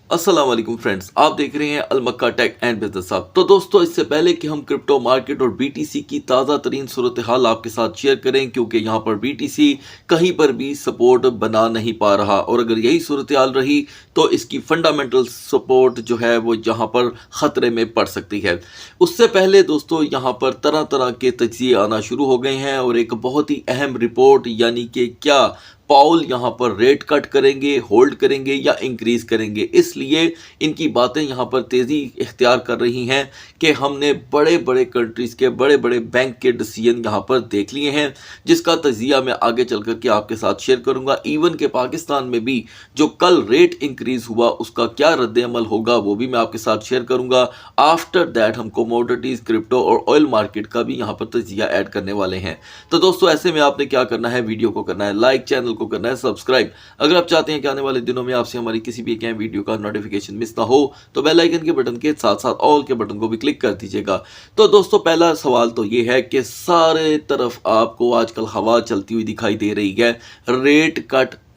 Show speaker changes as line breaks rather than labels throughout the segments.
अस्सलाम वालेकुम फ्रेंड्स, आप देख रहे हैं अलमक्का टेक एंड बिजनेस हब। तो दोस्तों, इससे पहले कि हम क्रिप्टो मार्केट और बीटीसी की ताज़ा तरीन सूरत हाल आपके साथ शेयर करें, क्योंकि यहाँ पर बीटीसी कहीं पर भी सपोर्ट बना नहीं पा रहा और अगर यही सूरत हाल रही तो इसकी फंडामेंटल सपोर्ट जो है वो यहाँ पर ख़तरे में पड़ सकती है। उससे पहले दोस्तों, यहाँ पर तरह तरह के तजिए आना शुरू हो गए हैं और एक बहुत ही अहम रिपोर्ट, यानी कि क्या पाउल यहाँ पर रेट कट करेंगे, होल्ड करेंगे या इंक्रीज करेंगे, इसलिए इनकी बातें यहाँ पर तेज़ी इख्तियार कर रही हैं कि हमने बड़े बड़े कंट्रीज़ के बड़े बड़े बैंक के डिसीजन यहाँ पर देख लिए हैं, जिसका तजिया मैं आगे चल कर के आपके साथ शेयर करूँगा। इवन के पाकिस्तान में भी जो कल रेट इंक्रीज हुआ उसका क्या रद्द-ए-अमल होगा वो भी मैं आपके साथ शेयर करूँगा। आफ्टर दैट हम कोमोडिटीज़, क्रिप्टो और ऑयल मार्केट का भी यहाँ पर तजिया ऐड करने वाले हैं। तो दोस्तों, ऐसे में आपने क्या करना है, वीडियो को करना है लाइक, चैनल को करना है सब्सक्राइब। अगर आप चाहते हैं कि आने वाले दिनों में आपसे हमारी किसी भी एक अहम वीडियो का नोटिफिकेशन मिस ना हो तो बेल आइकन के बटन के साथ साथ ऑल के बटन को भी क्लिक कर दीजिएगा। तो दोस्तों, पहला सवाल तो ये है कि सारे तरफ आपको आजकल हवा चलती हुई दिखाई दे रही है,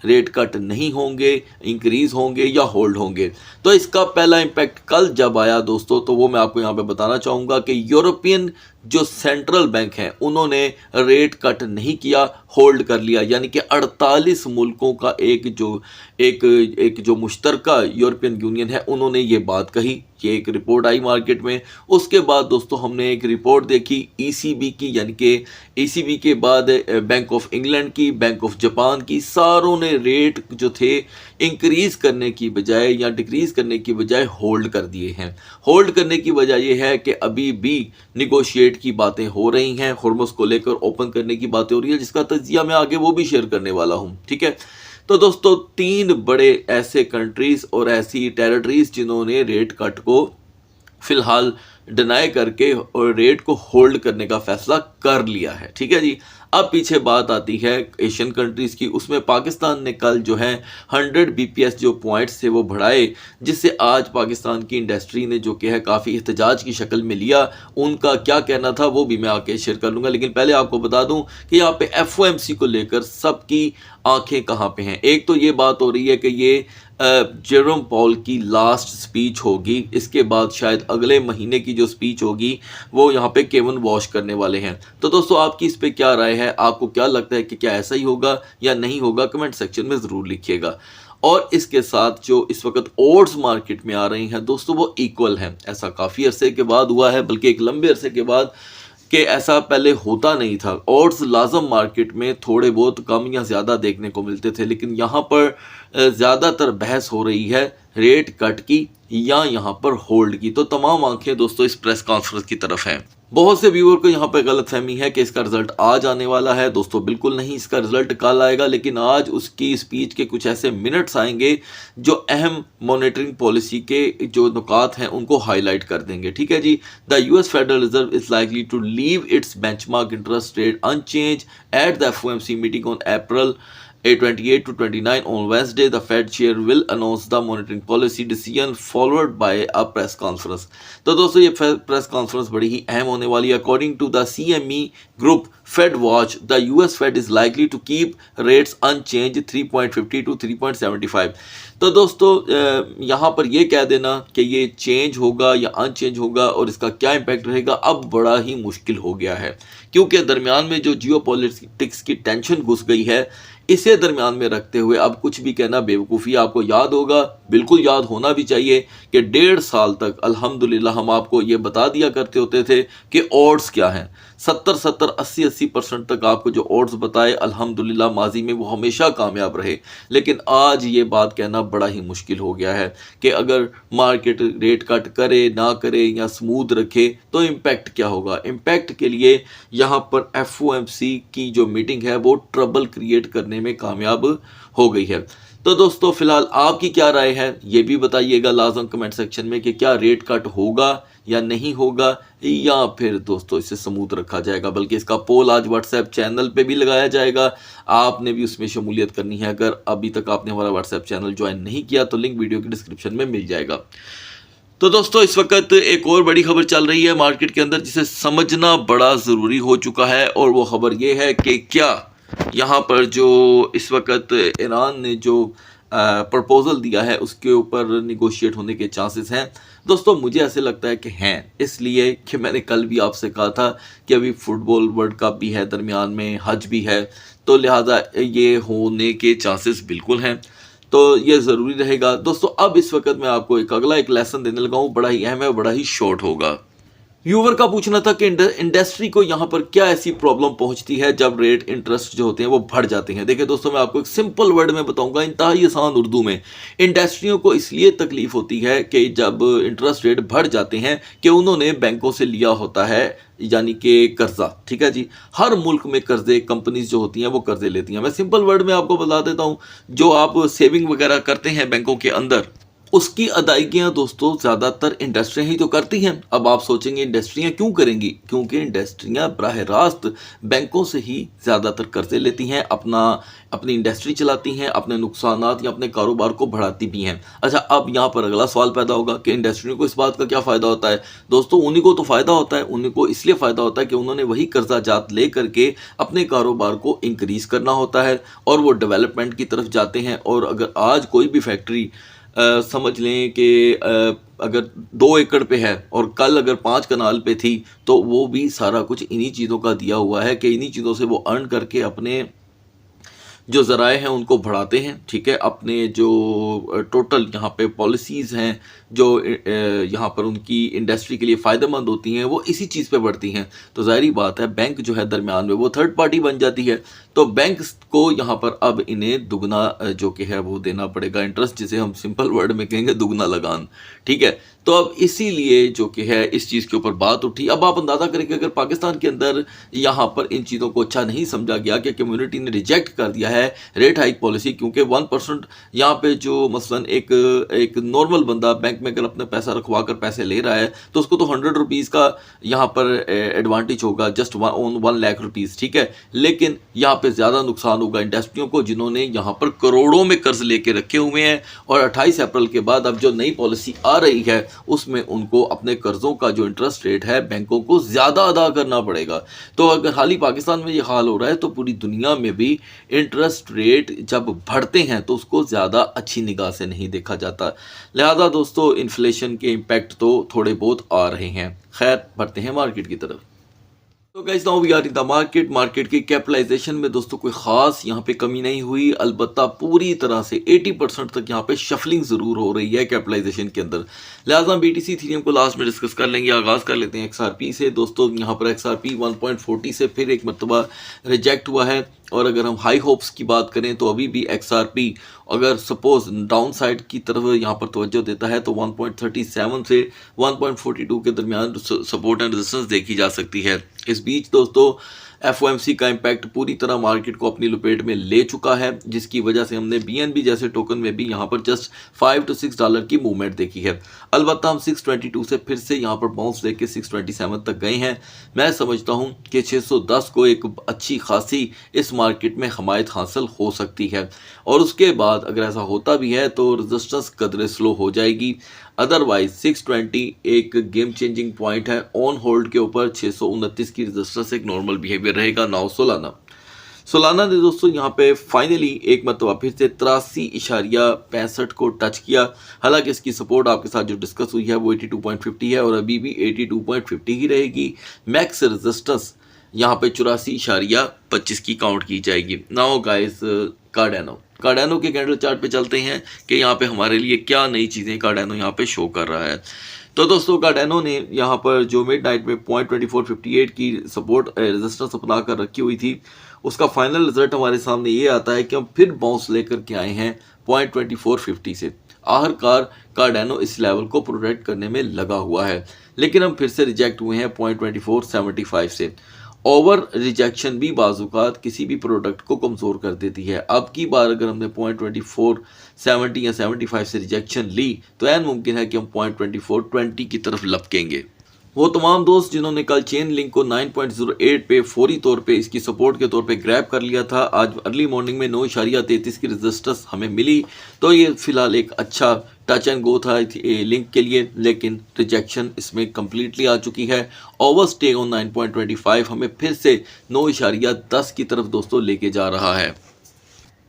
रेट कट नहीं होंगे, इंक्रीज होंगे या होल्ड होंगे। तो इसका पहला इंपैक्ट कल जब आया दोस्तों, तो वो मैं आपको यहाँ पे बताना चाहूँगा कि यूरोपियन जो सेंट्रल बैंक हैं उन्होंने रेट कट नहीं किया, होल्ड कर लिया। यानी कि 48 मुल्कों का एक जो मुश्तरका यूरोपियन यूनियन है उन्होंने ये बात कही। ये एक रिपोर्ट आई मार्केट में। उसके बाद दोस्तों हमने एक रिपोर्ट देखी ईसीबी की, यानी कि ईसीबी के बाद बैंक ऑफ इंग्लैंड की, बैंक ऑफ जापान की, सारों ने रेट जो थे इंक्रीज करने की बजाय या डिक्रीज करने की बजाय होल्ड कर दिए हैं। होल्ड करने की वजह यह है कि अभी भी निगोशिएट की बातें हो रही हैं, हुर्मुज़ को लेकर ओपन करने की बातें हो रही है, जिसका तजिया मैं आगे वो भी शेयर करने वाला हूं। ठीक है, तो दोस्तों, 3 बड़े ऐसे कंट्रीज और ऐसी टेरिटरीज जिन्होंने रेट कट को फिलहाल डिनाई करके और रेट को होल्ड करने का फैसला कर लिया है। ठीक है जी। अब पीछे बात आती है एशियन कंट्रीज़ की। उसमें पाकिस्तान ने कल जो है 100 बीपीएस जो पॉइंट्स थे वो बढ़ाए, जिससे आज पाकिस्तान की इंडस्ट्री ने जो कि है काफ़ी एहतजाज की शक्ल में लिया। उनका क्या कहना था वो भी मैं आके शेयर कर लूँगा, लेकिन पहले आपको बता दूं कि यहाँ पे एफओएमसी को लेकर सबकी आंखें कहाँ पे हैं। एक तो ये बात हो रही है कि ये जेरोम पॉल की लास्ट स्पीच होगी, इसके बाद शायद अगले महीने की जो स्पीच होगी वो यहाँ पे केविन वॉश करने वाले हैं। तो दोस्तों, आपकी इस पे क्या राय है, आपको क्या लगता है कि क्या ऐसा ही होगा या नहीं होगा, कमेंट सेक्शन में ज़रूर लिखिएगा। और इसके साथ जो इस वक्त ओड्स मार्केट में आ रही हैं दोस्तों, वो इक्वल हैं। ऐसा काफ़ी अरसे के बाद हुआ है, बल्कि एक लंबे अरसे के बाद, कि ऐसा पहले होता नहीं था। ऑड्स लाजम मार्केट में थोड़े बहुत कम या ज़्यादा देखने को मिलते थे, लेकिन यहाँ पर ज़्यादातर बहस हो रही है रेट कट की या यहाँ पर होल्ड की। तो तमाम आंखें दोस्तों इस प्रेस कॉन्फ्रेंस की तरफ हैं। बहुत से व्यूअर को यहाँ पर गलतफहमी है कि इसका रिजल्ट आज आने वाला है। दोस्तों, बिल्कुल नहीं, इसका रिजल्ट कल आएगा, लेकिन आज उसकी स्पीच के कुछ ऐसे मिनट्स आएंगे जो अहम मॉनेटरिंग पॉलिसी के जो नुकात हैं उनको हाईलाइट कर देंगे। ठीक है जी। The US Federal Reserve is likely to leave its benchmark interest rate unchanged at the FOMC meeting on April 28 to 29 on Wednesday. The Fed chair will announce the monetary policy decision followed by a press conference. तो दोस्तों, ये press conference बड़ी ही अहम होने वाली है। According to the CME Group Fed Watch, the US Fed is likely to keep rates unchanged 3.50 to 3.75. तो दोस्तों, यहाँ पर ये कह देना कि ये चेंज होगा या अनचेंज होगा और इसका क्या इम्पैक्ट रहेगा अब बड़ा ही मुश्किल हो गया है, क्योंकि दरमियान में जो जियोपॉलिटिक्स की टेंशन घुस गई है, इसे दरमियान में रखते हुए अब कुछ भी कहना बेवकूफ़ी। आपको याद होगा, बिल्कुल याद होना भी चाहिए कि 1.5 साल तक अल्हम्दुलिल्लाह हम आपको ये बता दिया करते होते थे कि ऑड्स क्या हैं। 70 80% तक आपको जो ऑड्स बताए, अल्हम्दुलिल्लाह माजी में वो हमेशा कामयाब रहे। लेकिन आज ये बात कहना बड़ा ही मुश्किल हो गया है कि अगर मार्केट रेट कट करे ना करे या स्मूथ रखे तो इम्पैक्ट क्या होगा। इम्पैक्ट के लिए यहाँ पर एफओएमसी की जो मीटिंग है वो ट्रबल क्रिएट करने में कामयाब हो गई है। तो दोस्तों, फिलहाल आपकी क्या राय है ये भी बताइएगा लाजम कमेंट सेक्शन में कि क्या रेट कट होगा या नहीं होगा, या फिर दोस्तों इसे स्मूथ रखा जाएगा। बल्कि इसका पोल आज व्हाट्सएप चैनल पे भी लगाया जाएगा, आपने भी उसमें शमूलियत करनी है। अगर अभी तक आपने हमारा व्हाट्सएप चैनल ज्वाइन नहीं किया तो लिंक वीडियो की डिस्क्रिप्शन में मिल जाएगा। तो दोस्तों, इस वक्त एक और बड़ी खबर चल रही है मार्केट के अंदर, जिसे समझना बड़ा ज़रूरी हो चुका है, और वो खबर ये है कि क्या यहाँ पर जो इस वक्त ईरान ने जो प्रपोजल दिया है उसके ऊपर निगोशिएट होने के चांसेस हैं। दोस्तों मुझे ऐसे लगता है कि हैं, इसलिए कि मैंने कल भी आपसे कहा था कि अभी फुटबॉल वर्ल्ड कप भी है, दरमियान में हज भी है, तो लिहाजा ये होने के चांसेस बिल्कुल हैं। तो ये ज़रूरी रहेगा। दोस्तों अब इस वक्त मैं आपको एक लेसन देने लगा हूँ, बड़ा ही अहम है, बड़ा ही शॉर्ट होगा। व्यूवर का पूछना था कि इंडस्ट्री को यहाँ पर क्या ऐसी प्रॉब्लम पहुंचती है जब रेट इंटरेस्ट जो होते हैं वो बढ़ जाते हैं। देखिए दोस्तों मैं आपको एक सिंपल वर्ड में बताऊंगा, इंतहाई आसान उर्दू में। इंडस्ट्रियों को इसलिए तकलीफ होती है कि जब इंटरेस्ट रेट बढ़ जाते हैं कि उन्होंने बैंकों से लिया होता है, यानी कि कर्जा। ठीक है जी, हर मुल्क में कर्जे कंपनीज जो होती हैं वो कर्जे लेती हैं। मैं सिंपल वर्ड में आपको बता देता हूँ, जो आप सेविंग वगैरह करते हैं बैंकों के अंदर, उसकी अदायगियां दोस्तों ज़्यादातर इंडस्ट्रियां ही तो करती हैं। अब आप सोचेंगे इंडस्ट्रियां क्यों करेंगी, क्योंकि इंडस्ट्रियां बराह रास्त बैंकों से ही ज़्यादातर कर्जे लेती हैं, अपनी इंडस्ट्री चलाती हैं, अपने नुकसानात या अपने कारोबार को बढ़ाती भी हैं। अच्छा, अब यहाँ पर अगला सवाल पैदा होगा कि इंडस्ट्रियों को इस बात का क्या फ़ायदा होता है। दोस्तों उन्हीं को तो फ़ायदा होता है, उन्हीं को इसलिए फ़ायदा होता है कि उन्होंने वही कर्जा जात ले करके अपने कारोबार को इंक्रीज़ करना होता है और वो डेवलपमेंट की तरफ जाते हैं। और अगर आज कोई भी फैक्ट्री समझ लें कि अगर 2 एकड़ पे है और कल अगर 5 कनाल पे थी, तो वो भी सारा कुछ इन्हीं चीज़ों का दिया हुआ है कि इन्हीं चीज़ों से वो अर्न करके अपने जो ज़राए हैं उनको बढ़ाते हैं। ठीक है, अपने जो टोटल यहाँ पे पॉलिसीज़ हैं जो यहाँ पर उनकी इंडस्ट्री के लिए फ़ायदेमंद होती हैं, वो इसी चीज़ पे बढ़ती हैं। तो ज़ाहिरी बात है बैंक जो है दरमियान में वो थर्ड पार्टी बन जाती है। तो बैंक को यहाँ पर अब इन्हें दुगना जो कि है वो देना पड़ेगा इंटरेस्ट, जिसे हम सिंपल वर्ड में कहेंगे दुगना लगान। ठीक है, तो अब इसीलिए जो कि है इस चीज़ के ऊपर बात उठी। अब आप अंदाज़ा करें कि अगर पाकिस्तान के अंदर यहाँ पर इन चीज़ों को अच्छा नहीं समझा गया कि कम्युनिटी ने रिजेक्ट कर दिया है रेट हाइक पॉलिसी, क्योंकि 1% यहाँ पे जो मसलन एक नॉर्मल बंदा बैंक में अगर अपने पैसा रखवा कर पैसे ले रहा है तो उसको तो 100 रुपीज़ का यहाँ पर एडवांटेज होगा, जस्ट ऑन 1 लाख रुपीज़। ठीक है, लेकिन यहाँ पे ज़्यादा नुकसान होगा इंडस्ट्रियों को जिन्होंने यहाँ पर करोड़ों में कर्ज लेके रखे हुए हैं, और 28 अप्रैल के बाद अब जो नई पॉलिसी आ रही है उसमें उनको अपने कर्जों का जो इंटरेस्ट रेट है बैंकों को ज़्यादा अदा करना पड़ेगा। तो अगर हाल ही पाकिस्तान में ये हाल हो रहा है तो पूरी दुनिया में भी इंटरेस्ट रेट जब बढ़ते हैं तो उसको ज़्यादा अच्छी निगाह से नहीं देखा जाता। लिहाजा दोस्तों इन्फ्लेशन के इम्पैक्ट तो थोड़े बहुत आ रहे हैं। खैर बढ़ते हैं मार्केट की तरफ। तो guys now we are in the market की कैपिटलाइजेशन में दोस्तों कोई खास यहाँ पे कमी नहीं हुई, अलबत्ता पूरी तरह से 80% तक यहाँ पे शफलिंग ज़रूर हो रही है कैपिटलाइजेशन के अंदर। लिहाजा बीटीसी थीरियम को लास्ट में डिस्कस कर लेंगे। आगाज़ कर लेते हैं एक्सआरपी से। दोस्तों यहाँ पर एक्सआरपी 1.40 से फिर एक मरतबा रिजेक्ट हुआ है, और अगर हम हाई होप्स की बात करें तो अभी भी एक्सआरपी अगर सपोज डाउन साइड की तरफ यहाँ पर तवज्जो देता है तो 1.37 से 1.42 के दरमियान सपोर्ट एंड रेजिस्टेंस देखी जा सकती है। इस बीच दोस्तों एफओएमसी का इम्पैक्ट पूरी तरह मार्केट को अपनी लपेट में ले चुका है, जिसकी वजह से हमने बीएनबी जैसे टोकन में भी यहाँ पर जस्ट $5 to $6 की मूवमेंट देखी है। अलबत्ता हम 622 से फिर से यहाँ पर बाउंस लेके 627 तक गए हैं। मैं समझता हूँ कि 610 को एक अच्छी खासी इस मार्केट में हमायत हासिल हो सकती है, और उसके बाद अगर ऐसा होता भी है तो रेजिस्टेंस कदरे स्लो हो जाएगी। अदरवाइज 620 एक गेम चेंजिंग पॉइंट है ऑन होल्ड के ऊपर। 629 की रेजिस्टेंस एक नॉर्मल बिहेवियर रहेगा। नाउ सोलाना ने दोस्तों यहाँ पे फाइनली एक मतलब फिर से 83.65 को टच किया। हालांकि इसकी सपोर्ट आपके साथ जो डिस्कस हुई है वो 82.50 है और अभी भी 82.50 ही रहेगी। मैक्स रेजिस्टेंस यहाँ पे 84.25 की काउंट की जाएगी। नाउ गाइस कार्डानो के कैंडल चार्ट पे चलते हैं कि यहाँ पे हमारे लिए क्या नई चीज़ें कार्डानो यहाँ पे शो कर रहा है। तो दोस्तों कार्डानो ने यहाँ पर जो मिड नाइट में 0.2458 की सपोर्ट रेजिस्टेंस अपना कर रखी हुई थी, उसका फाइनल रिजल्ट हमारे सामने ये आता है कि हम फिर बाउंस लेकर के आए हैं 0.2450 से। आखिरकार कार्डानो इस लेवल को प्रोटेक्ट करने में लगा हुआ है, लेकिन हम फिर से रिजेक्ट हुए हैं 0.2475 से। ओवर रिजेक्शन भी बाजुकात किसी भी प्रोडक्ट को कमज़ोर कर देती है। अब की बार अगर हमने 0.2470 या 75 से रिजेक्शन ली तो ऐन मुमकिन है कि हम 0.2420 की तरफ लपकेंगे। वो तमाम दोस्त जिन्होंने कल चेन लिंक को 9.08 पे फौरी तौर पे इसकी सपोर्ट के तौर पे ग्रैब कर लिया था, आज अर्ली मॉर्निंग में 9.33 की रेजिस्टेंस हमें मिली, तो ये फिलहाल एक अच्छा टच एंड गो था लिंक के लिए, लेकिन रिजेक्शन इसमें कम्प्लीटली आ चुकी है। ओवर स्टे ऑन 9.25 हमें फिर से 9.10 की तरफ दोस्तों लेके जा रहा है।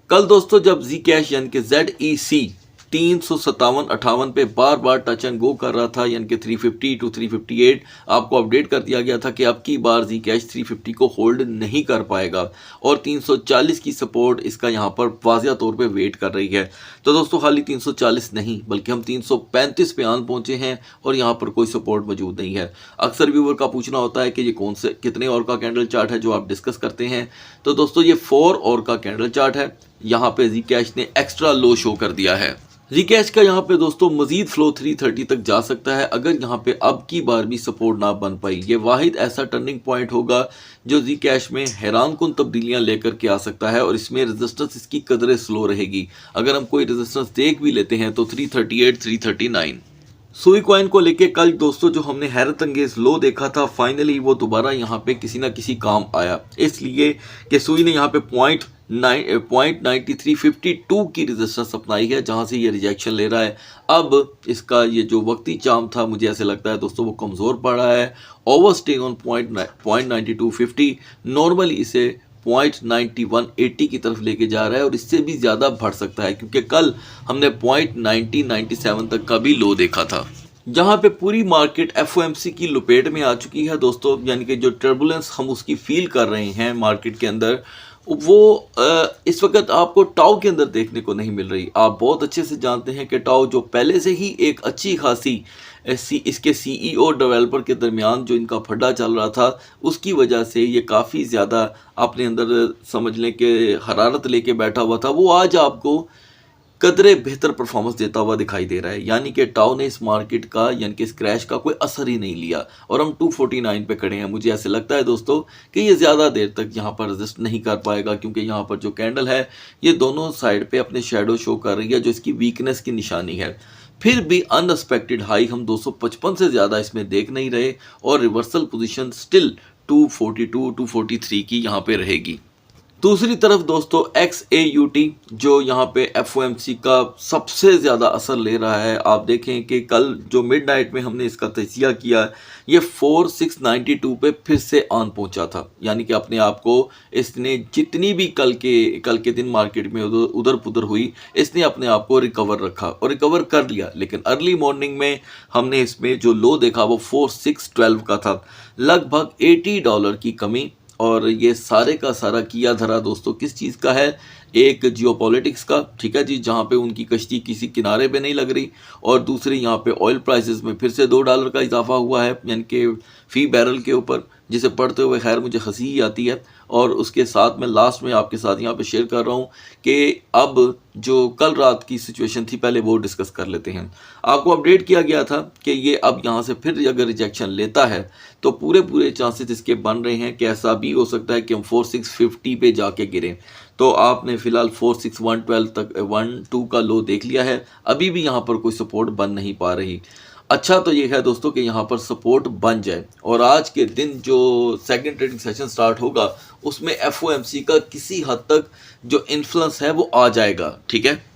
कल दोस्तों जब जी कैश यानी कि ZEC 357.58 पे बार बार टच एंड गो कर रहा था, यानी कि 350 टू 358, आपको अपडेट कर दिया गया था कि अब की बार जी कैश 350 को होल्ड नहीं कर पाएगा और 340 की सपोर्ट इसका यहाँ पर वाजिया तौर पे वेट कर रही है। तो दोस्तों खाली 340 नहीं बल्कि हम 335 पे आन पहुंचे हैं और यहाँ पर कोई सपोर्ट मौजूद नहीं है। अक्सर व्यूवर का पूछना होता है कि ये कौन से कितने और का कैंडल चार्ट है जो आप डिस्कस करते हैं। तो दोस्तों ये 4 और का कैंडल चार्ट है। यहाँ पे जी कैश ने एक्स्ट्रा लो शो कर दिया है। जी कैश का यहाँ पे दोस्तों मजीद फ्लो 330 तक जा सकता है अगर यहाँ पे अब की बार भी सपोर्ट ना बन पाई। ये वाहिद ऐसा टर्निंग पॉइंट होगा जो जी कैश में हैरान कुन तब्दीलियां लेकर के आ सकता है और इसमें रेजिस्टेंस इसकी कदरें स्लो रहेगी। अगर हम कोई रेजिस्टेंस देख भी लेते हैं तो 338, 339। सुई कॉइन को लेके कल दोस्तों जो हमने हैरत अंगेज लो देखा था, फाइनली वो दोबारा यहाँ पे किसी ना किसी काम आया, इसलिए कि सुई ने यहाँ पे पॉइंट 9352 की रेजिस्टेंस अपनाई है जहां से ये रिजेक्शन ले रहा है। अब इसका ये जो वक्ती चार्म था मुझे ऐसे लगता है दोस्तों वो कमज़ोर पड़ रहा है। ओवरस्टे ऑन पॉइंट 9250 नॉर्मली इसे पॉइंट 9180 की तरफ लेके जा रहा है और इससे भी ज़्यादा बढ़ सकता है क्योंकि कल हमने पॉइंट 9097 तक का भी लो देखा था जहां पे पूरी मार्केट FOMC की लपेट में आ चुकी है दोस्तों। यानी कि जो टर्बुलेंस हम उसकी फील कर रहे हैं मार्केट के अंदर वो इस वक्त आपको टाउ के अंदर देखने को नहीं मिल रही। आप बहुत अच्छे से जानते हैं कि टाउ जो पहले से ही एक अच्छी खासी इसके CEO डेवलपर के दरमियान जो इनका फड्डा चल रहा था उसकी वजह से ये काफ़ी ज़्यादा अपने अंदर समझ लें कि हरारत लेके बैठा हुआ था, वो आज आपको कदरे बेहतर परफॉर्मेंस देता हुआ दिखाई दे रहा है। यानी कि टाउ ने इस मार्केट का यानी कि इस क्रैश का कोई असर ही नहीं लिया और हम 249 पे खड़े हैं। मुझे ऐसे लगता है दोस्तों कि ये ज़्यादा देर तक यहाँ पर रजिस्ट नहीं कर पाएगा क्योंकि यहाँ पर जो कैंडल है ये दोनों साइड पे अपने शेडो शो कर रही है जो इसकी वीकनेस की निशानी है। फिर भी अनएक्सपेक्टेड हाई हम 255 से ज़्यादा इसमें देख नहीं रहे और रिवर्सल पोजीशन स्टिल 242 243 की यहाँ पे रहेगी। दूसरी तरफ दोस्तों XAUT जो यहाँ पे FOMC का सबसे ज़्यादा असर ले रहा है। आप देखें कि कल जो मिडनाइट में हमने इसका तजिया किया ये 4692 पे फिर से आन पहुंचा था। यानी कि अपने आप को इसने जितनी भी कल के दिन मार्केट में उधर पुधर हुई इसने अपने आप को रिकवर रखा और रिकवर कर लिया। लेकिन अर्ली मॉर्निंग में हमने इसमें जो लो देखा वो 4612 का था, लगभग $80 की कमी। और ये सारे का सारा किया धरा दोस्तों किस चीज़ का है, एक जियोपॉलिटिक्स का, ठीक है जी, जहाँ पे उनकी कश्ती किसी किनारे पे नहीं लग रही और दूसरी यहाँ पे ऑयल प्राइसेस में फिर से $2 का इजाफा हुआ है यानी कि फ़ी बैरल के ऊपर, जिसे पढ़ते हुए खैर मुझे हंसी ही आती है। और उसके साथ मैं लास्ट में आपके साथ यहाँ पे शेयर कर रहा हूँ कि अब जो कल रात की सिचुएशन थी पहले वो डिस्कस कर लेते हैं। आपको अपडेट किया गया था कि ये अब यहाँ से फिर अगर रिजेक्शन लेता है तो पूरे चांसेस इसके बन रहे हैं कि ऐसा भी हो सकता है कि हम 4650 पे जाके गिरें। तो आपने फिलहाल 46112 तक 12 का लो देख लिया है, अभी भी यहाँ पर कोई सपोर्ट बन नहीं पा रही। अच्छा तो ये है दोस्तों कि यहाँ पर सपोर्ट बन जाए और आज के दिन जो सेकंड ट्रेडिंग सेशन स्टार्ट होगा उसमें FOMC का किसी हद तक जो इन्फ्लुएंस है वो आ जाएगा, ठीक है।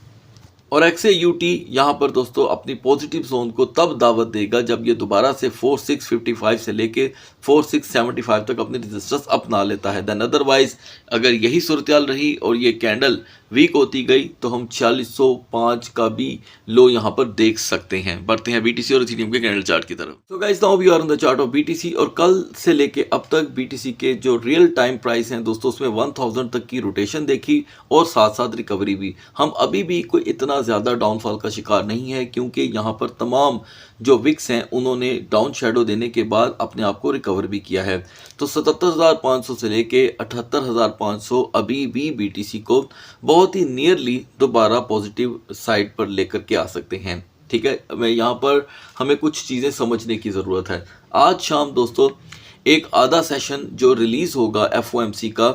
और XAUT यहाँ पर दोस्तों अपनी पॉजिटिव जोन को तब दावत देगा जब ये दोबारा से 4655 से लेके 4675 तक अपनी रेजिस्टेंस अपना लेता है। देन अदरवाइज अगर यही सूरत हाल रही और ये कैंडल वीक होती गई तो हम 4605 का भी लो यहाँ पर देख सकते हैं। बढ़ते हैं BTC और इथेरियम के कैंडल चार्ट की तरफ। तो guys now we are on the chart of BTC और कल से लेके अब तक BTC के जो रियल टाइम प्राइस हैं दोस्तों उसमें 1000 तक की रोटेशन देखी और साथ साथ रिकवरी भी। हम अभी भी कोई इतना ज़्यादा डाउनफॉल का शिकार नहीं है क्योंकि यहाँ पर तमाम जो विक्स हैं उन्होंने डाउन शेडो देने के बाद अपने आप को रिकवर भी किया है। तो 77,500 से लेके 78,500 अभी भी BTC को बहुत ही नियरली दोबारा पॉजिटिव साइड पर लेकर के आ सकते हैं, ठीक है। मैं यहाँ पर हमें कुछ चीज़ें समझने की ज़रूरत है। आज शाम दोस्तों एक आधा सेशन जो रिलीज़ होगा FOMC का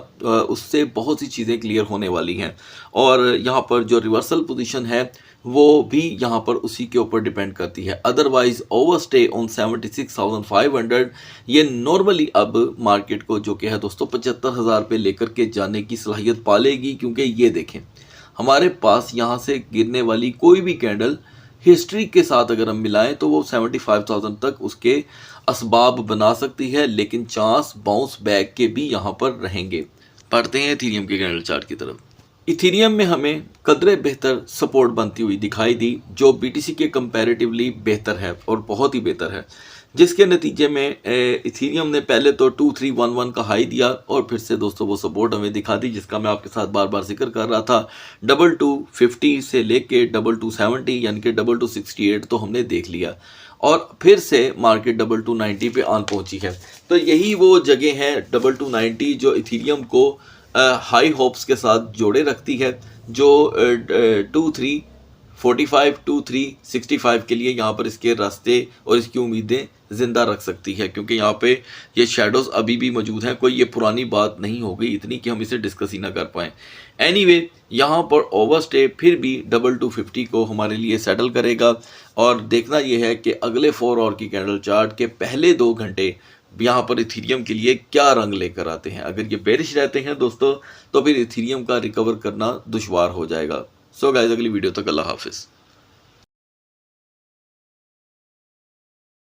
उससे बहुत सी चीज़ें क्लियर होने वाली हैं और यहाँ पर जो रिवर्सल पोजीशन है वो भी यहाँ पर उसी के ऊपर डिपेंड करती है। अदरवाइज ओवरस्टे ऑन 76,500 ये नॉर्मली अब मार्केट को जो कि है दोस्तों 75,000 पे लेकर के जाने की सलाहियत पालेगी क्योंकि ये देखें हमारे पास यहाँ से गिरने वाली कोई भी कैंडल हिस्ट्री के साथ अगर हम मिलाएं तो वो 75,000 तक उसके असबाब बना सकती है, लेकिन चांस बाउंस बैक के भी यहाँ पर रहेंगे। पढ़ते हैं इथेरियम के कैंडल चार्ट की तरफ। इथीरियम में हमें कदरे बेहतर सपोर्ट बनती हुई दिखाई दी, जो बीटीसी के कंपैरेटिवली बेहतर है और बहुत ही बेहतर है, जिसके नतीजे में इथीरियम ने पहले तो 2311 का हाई दिया और फिर से दोस्तों वो सपोर्ट हमें दिखा दी, जिसका मैं आपके साथ बार बार जिक्र कर रहा था। 2250 से लेके 2270 यानी कि 2268 तो हमने देख लिया और फिर से मार्केट 2290 पे आन पहुंची है। तो यही वो जगह है 2290 जो इथीरियम को हाई होप्स के साथ जोड़े रखती है, जो 2345 2365 के लिए यहाँ पर इसके रास्ते और इसकी उम्मीदें ज़िंदा रख सकती है, क्योंकि यहाँ पे ये शेडोज़ अभी भी मौजूद हैं। कोई ये पुरानी बात नहीं हो गई इतनी कि हम इसे डिस्कस ही ना कर पाएँ। एनीवे यहाँ पर ओवरस्टे फिर भी 2250 को हमारे लिए सेटल करेगा और देखना ये है कि अगले 4 आवर की कैंडल चार्ट के पहले 2 घंटे यहाँ पर इथीरियम के लिए क्या रंग लेकर आते हैं। अगर ये बेरिश रहते हैं दोस्तों, तो फिर इथीरियम का रिकवर करना दुश्वार हो जाएगा। सो गाइस, अगली वीडियो तक अल्लाह हाफिज़।